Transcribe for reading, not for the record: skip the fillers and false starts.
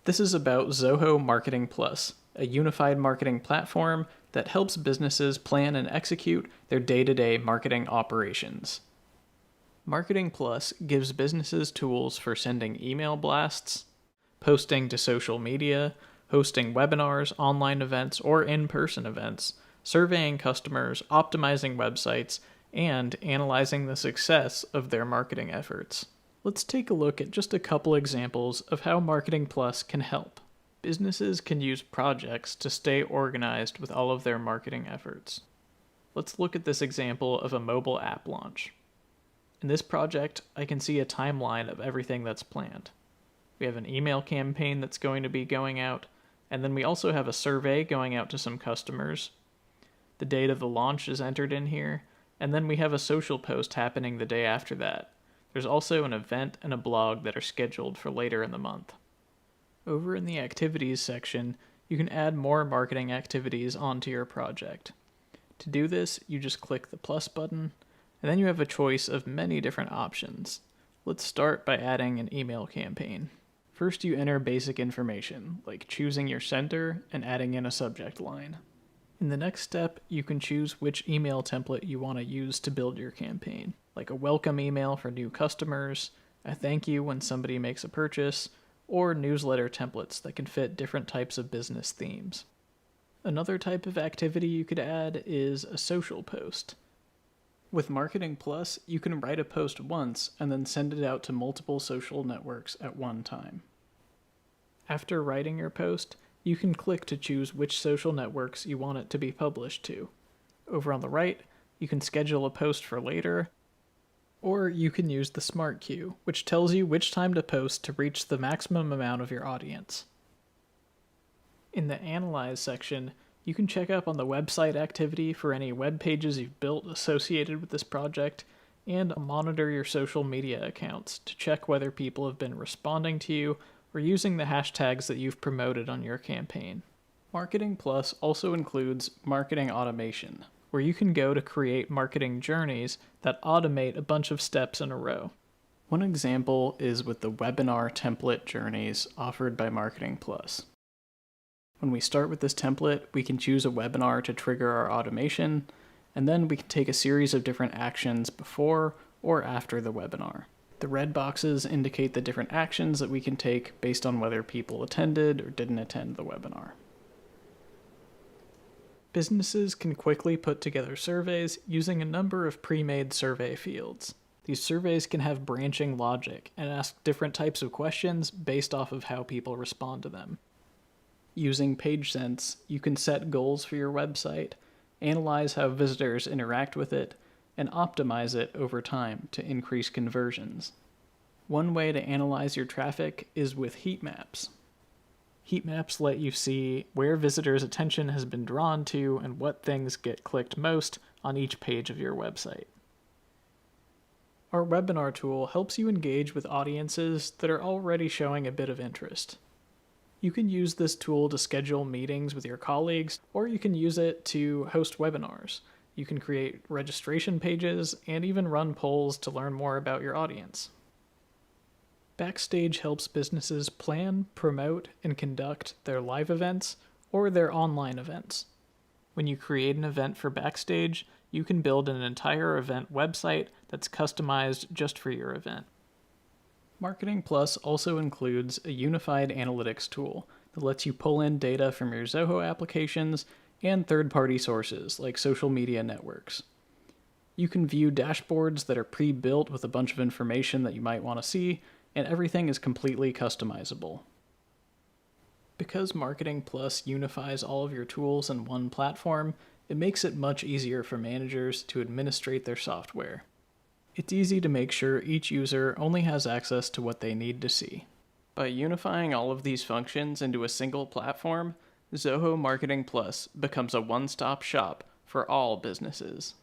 This is about Zoho Marketing Plus, a unified marketing platform that helps businesses plan and execute their day-to-day marketing operations. Marketing Plus gives businesses tools for sending email blasts, posting to social media, hosting webinars, online events, or in-person events, surveying customers, optimizing websites, and analyzing the success of their marketing efforts. Let's take a look at just a couple examples of how Marketing Plus can help. Businesses can use projects to stay organized with all of their marketing efforts. Let's look at this example of a mobile app launch. In this project, I can see a timeline of everything that's planned. We have an email campaign that's going to be going out, and then we also have a survey going out to some customers. The date of the launch is entered in here, and then we have a social post happening the day after that. There's also an event and a blog that are scheduled for later in the month. Over in the activities section, you can add more marketing activities onto your project. To do this, you just click the plus button, and then you have a choice of many different options. Let's start by adding an email campaign. First, you enter basic information, like choosing your sender and adding in a subject line. In the next step, you can choose which email template you want to use to build your campaign, like a welcome email for new customers, a thank you when somebody makes a purchase, or newsletter templates that can fit different types of business themes. Another type of activity you could add is a social post. With Marketing Plus, you can write a post once and then send it out to multiple social networks at one time. After writing your post, you can click to choose which social networks you want it to be published to. Over on the right, you can schedule a post for later, or you can use the Smart Queue, which tells you which time to post to reach the maximum amount of your audience. In the Analyze section, you can check up on the website activity for any web pages you've built associated with this project, and monitor your social media accounts to check whether people have been responding to you or using the hashtags that you've promoted on your campaign. Marketing Plus also includes marketing automation, where you can go to create marketing journeys that automate a bunch of steps in a row. One example is with the webinar template journeys offered by Marketing Plus. When we start with this template, we can choose a webinar to trigger our automation, and then we can take a series of different actions before or after the webinar. The red boxes indicate the different actions that we can take based on whether people attended or didn't attend the webinar. Businesses can quickly put together surveys using a number of pre-made survey fields. These surveys can have branching logic and ask different types of questions based off of how people respond to them. Using PageSense, you can set goals for your website, analyze how visitors interact with it, and optimize it over time to increase conversions. One way to analyze your traffic is with heat maps. Heat maps let you see where visitors' attention has been drawn to and what things get clicked most on each page of your website. Our webinar tool helps you engage with audiences that are already showing a bit of interest. You can use this tool to schedule meetings with your colleagues, or you can use it to host webinars. You can create registration pages and even run polls to learn more about your audience. Backstage helps businesses plan, promote, and conduct their live events or their online events. When you create an event for Backstage, you can build an entire event website that's customized just for your event. Marketing Plus also includes a unified analytics tool that lets you pull in data from your Zoho applications and third-party sources like social media networks. You can view dashboards that are pre-built with a bunch of information that you might want to see, and everything is completely customizable. Because Marketing Plus unifies all of your tools in one platform, it makes it much easier for managers to administrate their software. It's easy to make sure each user only has access to what they need to see. By unifying all of these functions into a single platform, Zoho Marketing Plus becomes a one-stop shop for all businesses.